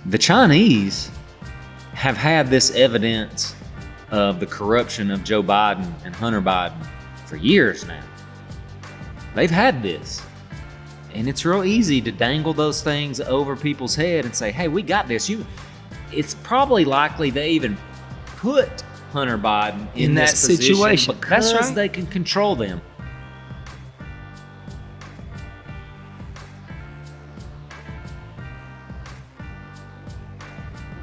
The Chinese have had this evidence of the corruption of Joe Biden and Hunter Biden for years now. They've had this. And it's real easy to dangle those things over people's head and say, hey, we got this. It's probably likely they even put Hunter Biden in that situation because That's right. they can control them.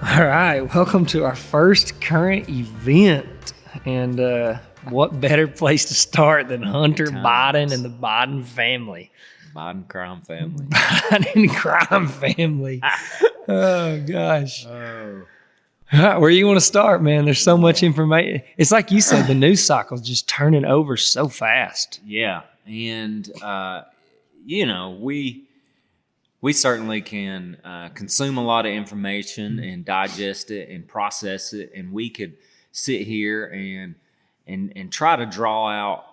All right, welcome to our first current event. And what better place to start than Hunter Biden and the Biden family? Biden crime family. Biden crime family. Oh, gosh. Oh. Where you want to start, man? There's so much information. It's like you said, the news cycle's just turning over so fast. Yeah, and we certainly can consume a lot of information and digest it and process it, and we could sit here and try to draw out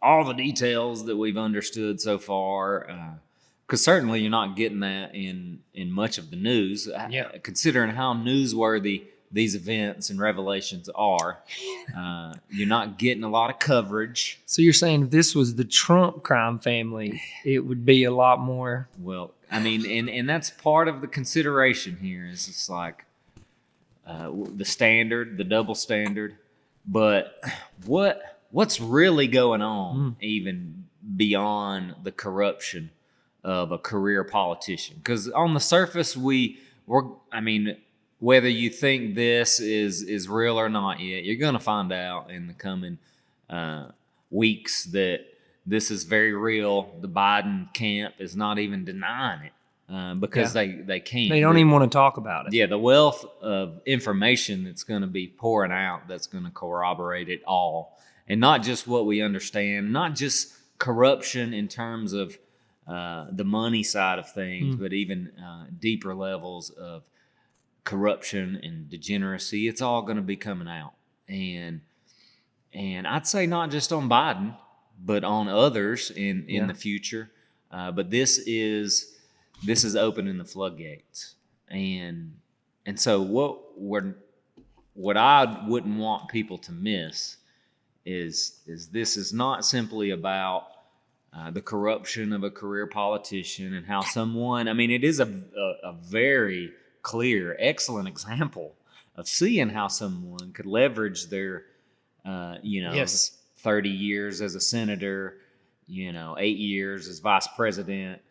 all the details that we've understood so far. Because certainly you're not getting that in much of the news. Yeah. Considering how newsworthy these events and revelations are, you're not getting a lot of coverage. So you're saying if this was the Trump crime family, it would be a lot more. Well, I mean, and that's part of the consideration here. Is it's like the standard, the double standard. But what's really going on, even beyond the corruption of a career politician? Because on the surface, whether you think this is real or not yet, you're going to find out in the coming weeks that this is very real. The Biden camp is not even denying it because they can't. They don't even want to talk about it. Yeah, the wealth of information that's going to be pouring out that's going to corroborate it all. And not just what we understand, not just corruption in terms of the money side of things, but even deeper levels of corruption and degeneracy. It's all going to be coming out. And I'd say not just on Biden, but on others in the future. But this is opening the floodgates. And so what I wouldn't want people to miss is this is not simply about the corruption of a career politician and how someone, it is a very clear, excellent example of seeing how someone could leverage their, 30 years as a senator, 8 years as vice president,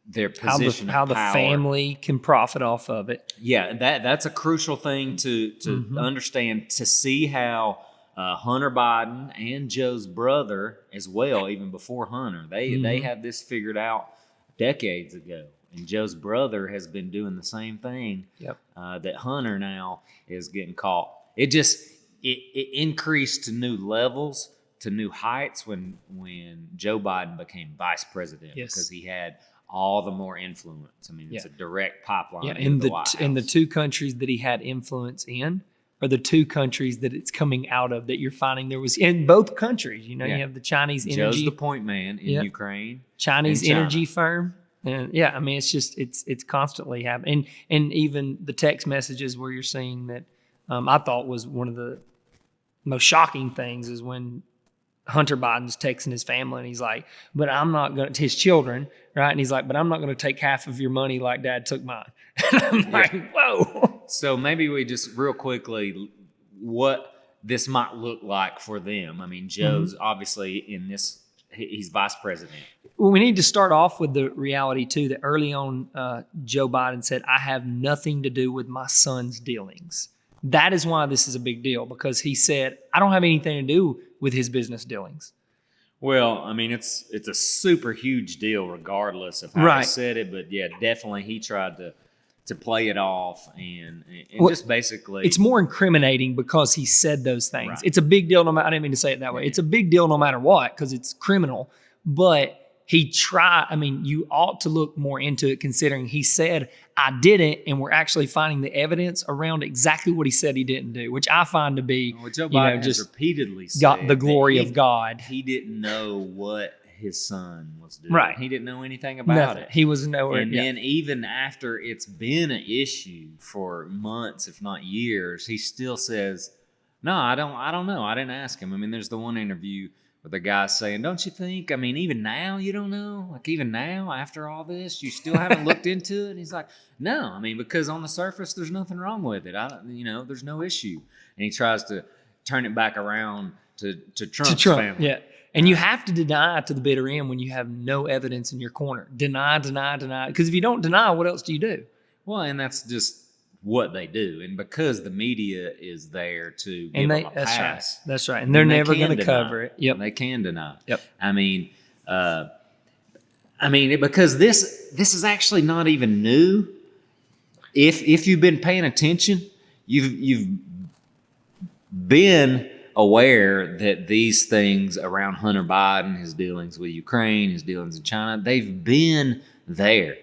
their position how of the power. family can profit off of it. Yeah, that's a crucial thing to understand, to see how Hunter Biden and Joe's brother as well, even before Hunter, they had this figured out decades ago. And Joe's brother has been doing the same thing that Hunter now is getting caught. It increased to new levels, to new heights when Joe Biden became vice president because he had all the more influence. It's a direct pipeline. Yeah, into the White House. and the two countries that he had influence in are the two countries that it's coming out of that you're finding there was in both countries. You have the Chinese energy. Joe's the point man in Ukraine. Chinese energy firm. And it's constantly happening. And even the text messages where you're seeing that, I thought was one of the most shocking things is when Hunter Biden's texting his family and he's like, but I'm not going to, his children, right? And he's like, but I'm not going to take half of your money like Dad took mine. And I'm like, whoa. So maybe we just real quickly, what this might look like for them. Joe's obviously in this, he's vice president. Well, we need to start off with the reality, too, that early on, Joe Biden said, I have nothing to do with my son's dealings. That is why this is a big deal, because he said, I don't have anything to do with his business dealings. Well, it's a super huge deal regardless of how he said it. But, yeah, definitely he tried to play it off and just basically. It's more incriminating because he said those things. Right. It's a big deal. I didn't mean to say it that way. It's a big deal no matter what because it's criminal. But he tried. You ought to look more into it considering he said, I didn't, and we're actually finding the evidence around exactly what he said he didn't do, which I find to be, Joe Biden has repeatedly said got the glory of God. He didn't know what his son was doing. Right. He didn't know anything about Nothing. it. He was nowhere. And then even after it's been an issue for months, if not years, he still says, "No, I don't know. I didn't ask him." I mean, there's the one interview where the guy's saying, "Don't you think? I mean, even now you don't know. Like even now, after all this, you still haven't looked into it." And he's like, "No, I mean, because on the surface, there's nothing wrong with it. There's no issue." And he tries to turn it back around to Trump's family. Yeah. And you have to deny to the bitter end when you have no evidence in your corner. Deny. Because if you don't deny, what else do you do? Well, and that's just what they do. And because the media is there to give them a pass. That's right. And they're never going to cover it. Yep. They can deny. Yep. I mean, because this is actually not even new. If you've been paying attention, you've been aware that these things around Hunter Biden, his dealings with Ukraine, his dealings in China, they've been there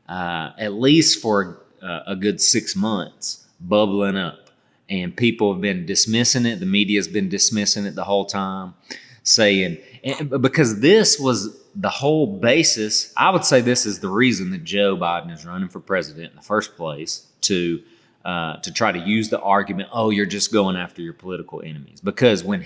at least for a good 6 months, bubbling up. And people have been dismissing it. The media's been dismissing it the whole time, saying, because this was the whole basis. I would say this is the reason that Joe Biden is running for president in the first place, to try to use the argument, oh, you're just going after your political enemies. Because when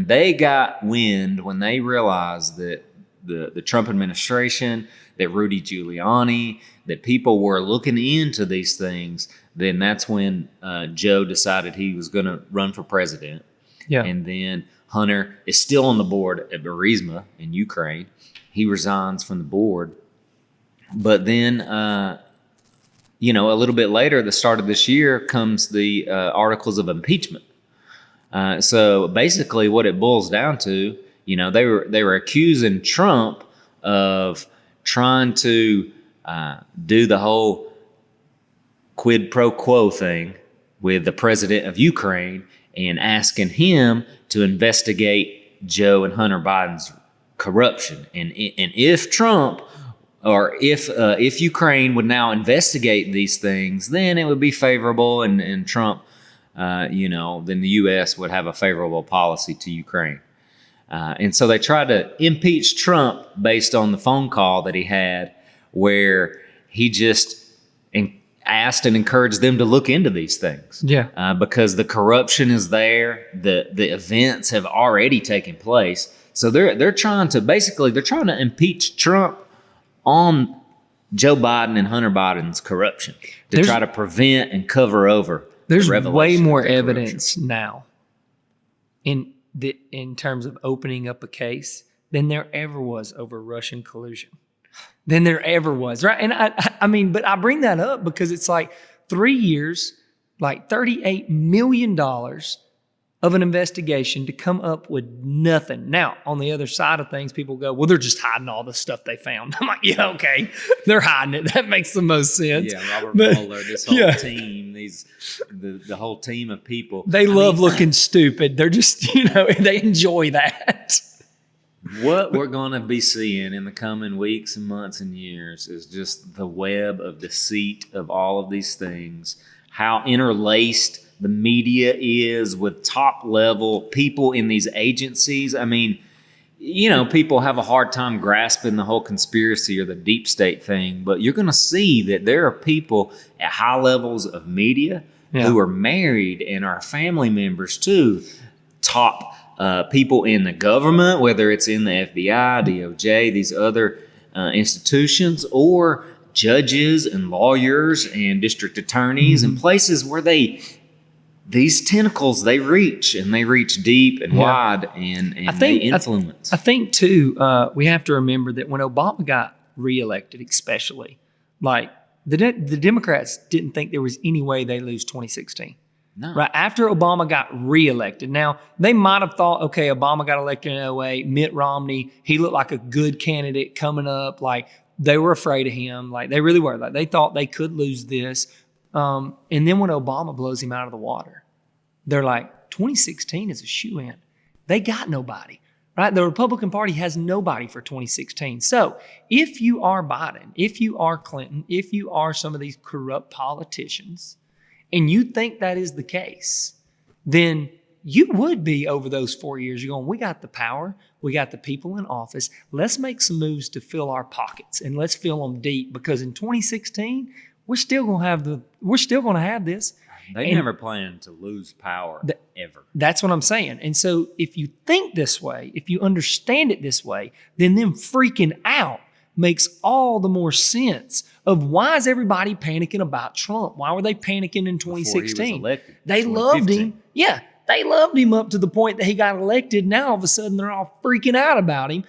they got wind, when they realized that the Trump administration, that Rudy Giuliani, that people were looking into these things, then that's when Joe decided he was going to run for president. Yeah. And then Hunter is still on the board at Burisma in Ukraine. He resigns from the board. But then a little bit later, at the start of this year, comes the articles of impeachment. So basically, what it boils down to, they were accusing Trump of trying to do the whole quid pro quo thing with the president of Ukraine and asking him to investigate Joe and Hunter Biden's corruption. And if Trump, or if Ukraine would now investigate these things, then it would be favorable, and Trump, then the U.S. would have a favorable policy to Ukraine. And so they tried to impeach Trump based on the phone call that he had, where he just asked and encouraged them to look into these things. Yeah. Because the corruption is there, the events have already taken place. So they're trying to impeach Trump on Joe Biden and Hunter Biden's corruption to try to prevent and cover over. There's way more evidence now in terms of opening up a case than there ever was over Russian collusion. Than there ever was, right? And I mean, but I bring that up because it's like 3 years, like $38 million of an investigation to come up with nothing. Now, on the other side of things, people go, well, they're just hiding all the stuff they found. I'm like, yeah, okay. They're hiding it. That makes the most sense. Yeah, Robert Mueller, this whole team, the whole team of people. They love looking stupid. They're just, they enjoy that. What we're going to be seeing in the coming weeks and months and years is just the web of deceit of all of these things, how interlaced the media is with top-level people in these agencies. I mean, people have a hard time grasping the whole conspiracy or the deep state thing, but you're going to see that there are people at high levels of media who are married and are family members to top people in the government, whether it's in the FBI, DOJ, these other institutions, or judges and lawyers and district attorneys and places where these tentacles, they reach deep and wide, and they influence. I think too, we have to remember that when Obama got reelected, especially, like the Democrats didn't think there was any way they lose 2016. No. Right after Obama got reelected. Now, they might have thought, okay, Obama got elected in 2008, Mitt Romney, he looked like a good candidate coming up. Like, they were afraid of him. Like, they really were. Like, they thought they could lose this. And then when Obama blows him out of the water, they're like, 2016 is a shoo-in. They got nobody, right? The Republican Party has nobody for 2016. So if you are Biden, if you are Clinton, if you are some of these corrupt politicians, and you think that is the case, then you would be over those 4 years. You're going, we got the power. We got the people in office. Let's make some moves to fill our pockets, and let's fill them deep, because in 2016, we're still going to have this. They never planned to lose power ever. That's what I'm saying. And so if you think this way, if you understand it this way, then them freaking out makes all the more sense of why is everybody panicking about Trump? Why were they panicking in 2016? They loved him. Yeah, they loved him up to the point that he got elected. Now all of a sudden they're all freaking out about him.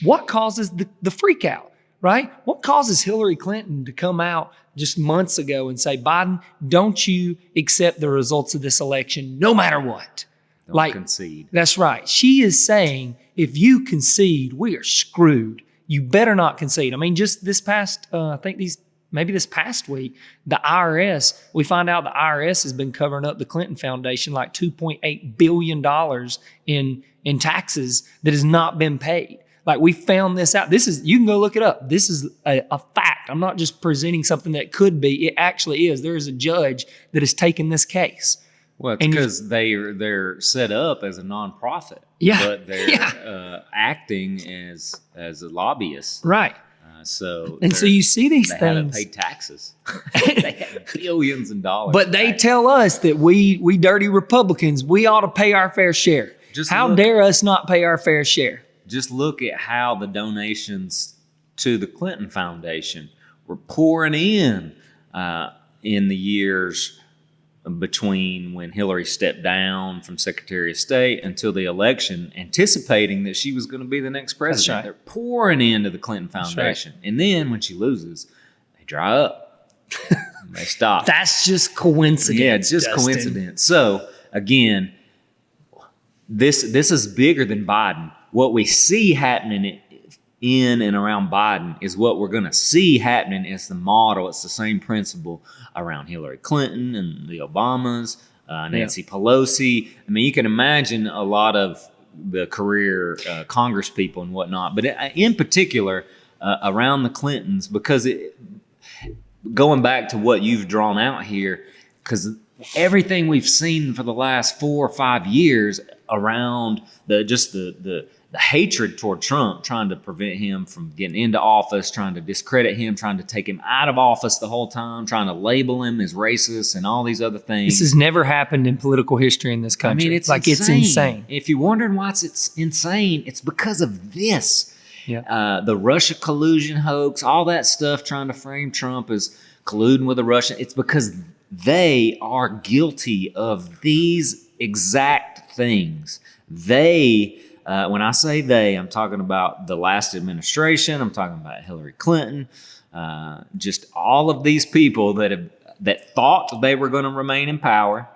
What causes the freak out, right? What causes Hillary Clinton to come out just months ago and say, Biden, don't you accept the results of this election no matter what? Don't concede. That's right. She is saying, if you concede, we are screwed. You better not concede. I mean, just this past, maybe this past week, the IRS, we find out the IRS has been covering up the Clinton Foundation like $2.8 billion in taxes that has not been paid. Like, we found this out. You can go look it up. This is a fact. I'm not just presenting something that could be. It actually is. There is a judge that has taken this case. Well, it's because they're set up as a nonprofit. Yeah. But they're acting as a lobbyist. Right. So you see these they things. haven't paid taxes. They have billions of dollars. But they tell us that we dirty Republicans, we ought to pay our fair share. How dare us not pay our fair share? Just look at how the donations to the Clinton Foundation were pouring in the years between when Hillary stepped down from Secretary of State until the election, anticipating that she was going to be the next president. That's right. They're pouring into the Clinton Foundation. Right. And then when she loses, they dry up. They stop. That's just coincidence. Yeah, it's just Dustin. coincidence. So, again, this is bigger than Biden. What we see happening in and around Biden is what we're going to see happening. It's the model. It's the same principle around Hillary Clinton and the Obamas, Nancy Pelosi. I mean, you can imagine a lot of the career Congress people and whatnot, but in particular around the Clintons, because going back to what you've drawn out here, because everything we've seen for the last 4 or 5 years around the hatred toward Trump, trying to prevent him from getting into office, trying to discredit him, trying to take him out of office the whole time, trying to label him as racist and all these other things. This has never happened in political history in this country. I mean, it's insane. If you're wondering why it's insane, it's because of this. Yeah. The Russia collusion hoax, all that stuff, trying to frame Trump as colluding with the Russian. It's because they are guilty of these exact things. When I say they, I'm talking about the last administration. I'm talking about Hillary Clinton. Just all of these people that thought they were going to remain in power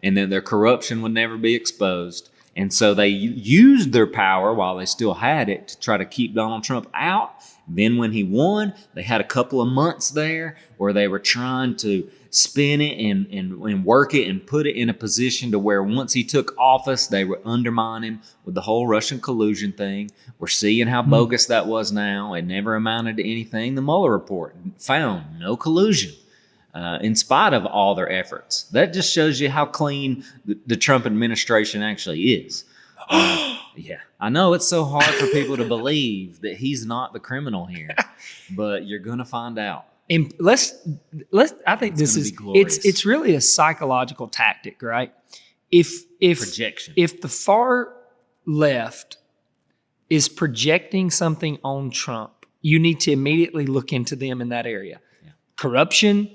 and that their corruption would never be exposed. And so they used their power while they still had it to try to keep Donald Trump out. Then when he won, they had a couple of months there where they were trying to spin it and work it and put it in a position to where once he took office, they would undermine him with the whole Russian collusion thing. We're seeing how bogus that was now. It never amounted to anything. The Mueller report found no collusion in spite of all their efforts. That just shows you how clean the Trump administration actually is. Yeah, I know it's so hard for people to believe that he's not the criminal here, but you're going to find out. And I think this is it's really a psychological tactic, right? If projection. If the far left is projecting something on Trump, you need to immediately look into them in that area. Yeah. Corruption,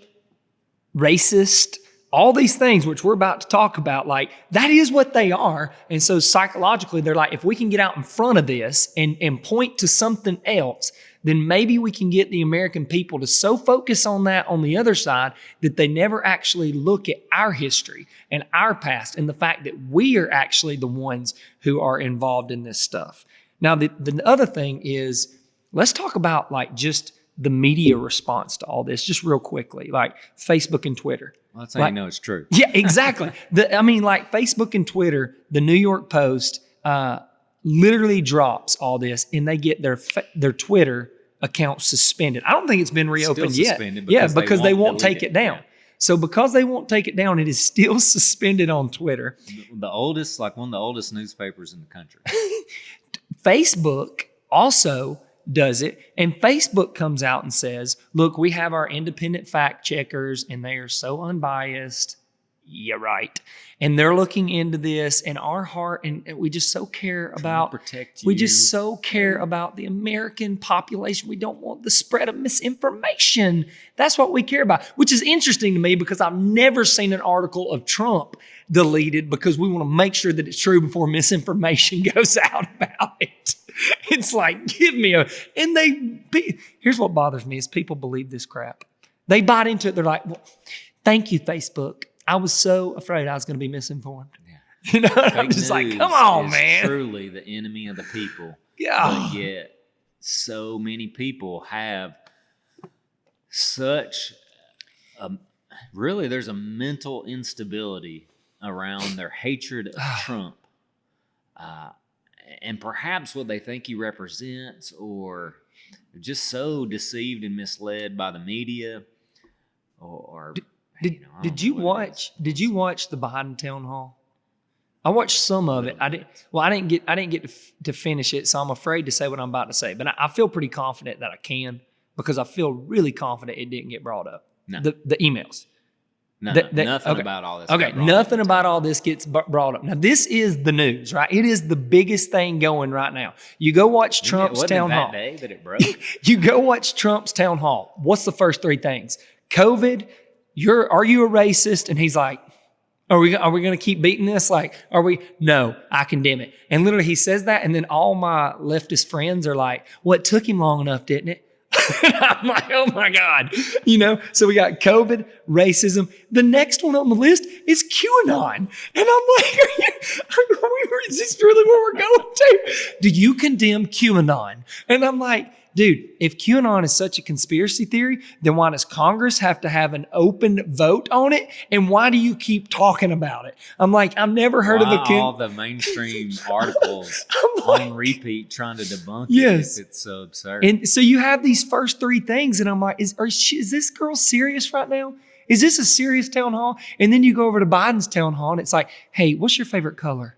racist, all these things which we're about to talk about, like that is what they are. And so psychologically, they're like, if we can get out in front of this and point to something else, then maybe we can get the American people to so focus on that on the other side that they never actually look at our history and our past and the fact that we are actually the ones who are involved in this stuff. Now, the other thing is, let's talk about like just the media response to all this, just real quickly, like Facebook and Twitter. Well, that's how you know it's true. Yeah, exactly. Like Facebook and Twitter, the New York Post, literally drops all this and they get their Twitter account suspended. I don't think it's been reopened yet. Because they won't take it down. So because they won't take it down, it is still suspended on Twitter. The oldest, like one of the oldest newspapers in the country. Facebook also does it, and Facebook comes out and says, look, we have our independent fact checkers and they are so unbiased. Yeah, right. And they're looking into this, and our heart, and we just so care about protect you. We just so care about the American population. We don't want the spread of misinformation. That's what we care about, which is interesting to me because I've never seen an article of Trump deleted because we want to make sure that it's true before misinformation goes out about it. It's like, give me here's what bothers me is people believe this crap. They bought into it. They're like, well, thank you, Facebook. I was so afraid I was going to be misinformed. Yeah. You know, I'm just like, come on, man. Truly the enemy of the people. Yeah. But yet, so many people have such really, there's a mental instability around their hatred of Trump. And perhaps what they think he represents, or they're just so deceived and misled by the media, or Did you watch the Biden town hall? I watched some of it. I didn't get to finish it, so I'm afraid to say what I'm about to say. But I feel pretty confident that I can because I feel really confident it didn't get brought up. No. The emails. Nothing about all this. Okay, nothing about all this gets brought up. Now, this is the news, right? It is the biggest thing going right now. You go watch Trump's town hall. That day that it broke? You go watch Trump's town hall. What's the first three things? COVID. Are you a racist? And he's like, are we going to keep beating this? Like, are we? No, I condemn it. And literally he says that. And then all my leftist friends are like, well, it took him long enough, didn't it? And I'm like, oh my God. You know, so we got COVID, racism. The next one on the list is QAnon. And I'm like, is this really where we're going to? Do you condemn QAnon? And I'm like, dude, if QAnon is such a conspiracy theory, then why does Congress have to have an open vote on it? And why do you keep talking about it? I'm like, I've never heard of all the mainstream articles on repeat trying to debunk it. It's so absurd. And so you have these first three things, and I'm like, is this girl serious right now? Is this a serious town hall? And then you go over to Biden's town hall, and it's like, hey, what's your favorite color?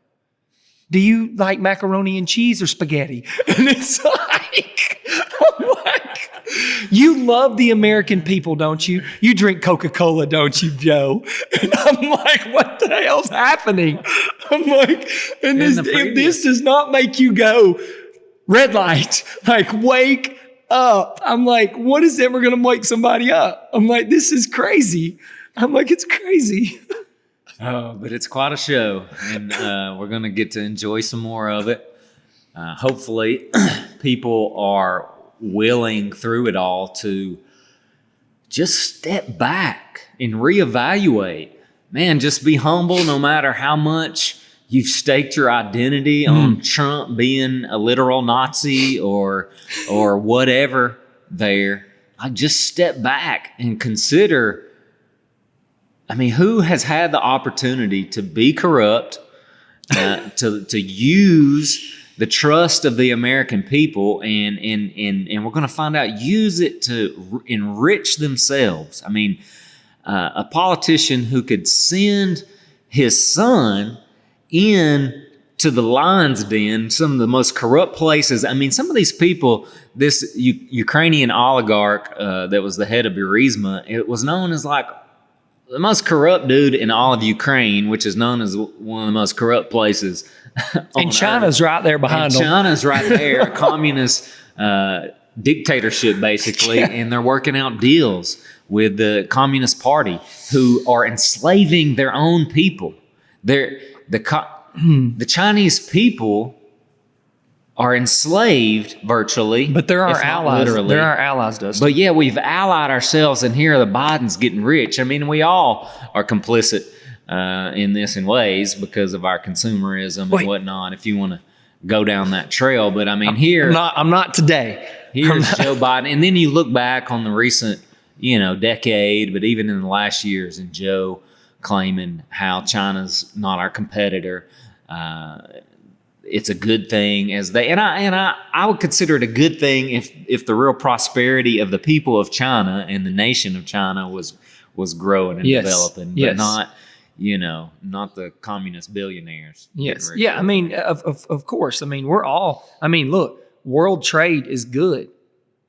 Do you like macaroni and cheese or spaghetti? And it's like, you love the American people, don't you? You drink Coca-Cola, don't you, Joe? And I'm like, what the hell's happening? I'm like, if this does not make you go, red light, like wake up. I'm like, what is ever going to wake somebody up? I'm like, this is crazy. I'm like, it's crazy. Oh, but it's quite a show, and we're going to get to enjoy some more of it. Hopefully, people are willing through it all to just step back and reevaluate. Man, just be humble no matter how much you've staked your identity on Trump being a literal Nazi or whatever there. Like, just step back and consider, I mean, who has had the opportunity to be corrupt, to use the trust of the American people, and we're going to find out, use it to enrich themselves. I mean, a politician who could send his son in to the lion's den, some of the most corrupt places. I mean, some of these people, this Ukrainian oligarch that was the head of Burisma, it was known as like the most corrupt dude in all of Ukraine, which is known as one of the most corrupt places. And China's right there behind them. China's right there, a communist dictatorship, basically, and they're working out deals with the Communist Party, who are enslaving their own people. The Chinese people are enslaved virtually. But they're our allies. Literally. They're our allies, Dustin. But yeah, we've allied ourselves, and here are the Bidens getting rich. I mean, we all are complicit in this in ways because of our consumerism and whatnot, if you want to go down that trail. But I mean, I'm not today. Here's Joe Biden. And then you look back on the recent, decade, but even in the last years, and Joe claiming how China's not our competitor. it's a good thing as they, and I would consider it a good thing if the real prosperity of the people of China and the nation of China was growing and developing, but not, not the communist billionaires. Yes. Yeah. I mean, of course. I mean, look, world trade is good.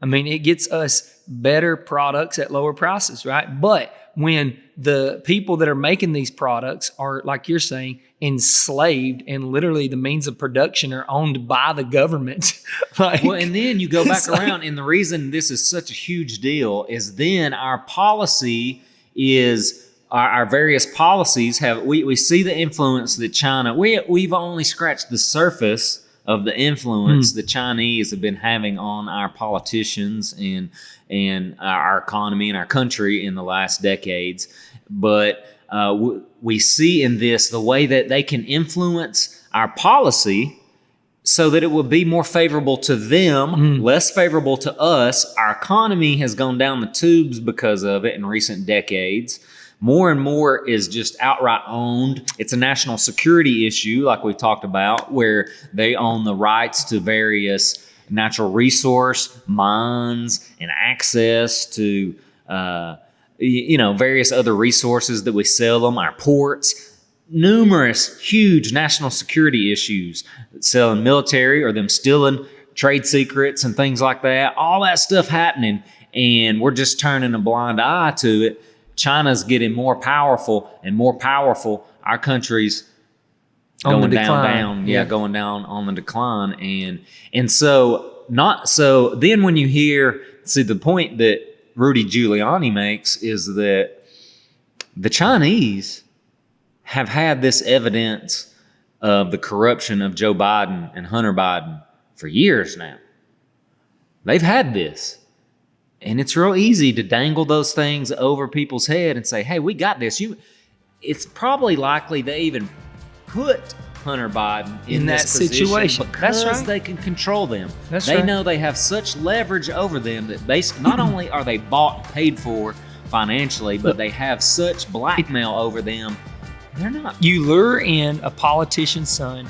I mean, it gets us better products at lower prices, right? But when the people that are making these products are, like you're saying, enslaved, and literally the means of production are owned by the government. Well, and then you go back around, and the reason this is such a huge deal is then our policy is our various policies we see the influence that China, we've only scratched the surface of the influence the Chinese have been having on our politicians and our economy and our country in the last decades. But we see in this the way that they can influence our policy so that it will be more favorable to them, less favorable to us. Our economy has gone down the tubes because of it in recent decades. More and more is just outright owned. It's a national security issue, like we talked about, where they own the rights to various natural resource mines and access to various other resources that we sell them, our ports. Numerous huge national security issues, selling military or them stealing trade secrets and things like that. All that stuff happening, and we're just turning a blind eye to it. China's getting more powerful and more powerful. Our country's going down, going down on the decline. And so then when you hear, the point that Rudy Giuliani makes is that the Chinese have had this evidence of the corruption of Joe Biden and Hunter Biden for years now. They've had this. And it's real easy to dangle those things over people's head and say, hey, we got this. It's probably likely they even put Hunter Biden in that situation because they can control them. They know they have such leverage over them that basically not only are they bought and paid for financially, but they have such blackmail over them. They're not. You lure in a politician's son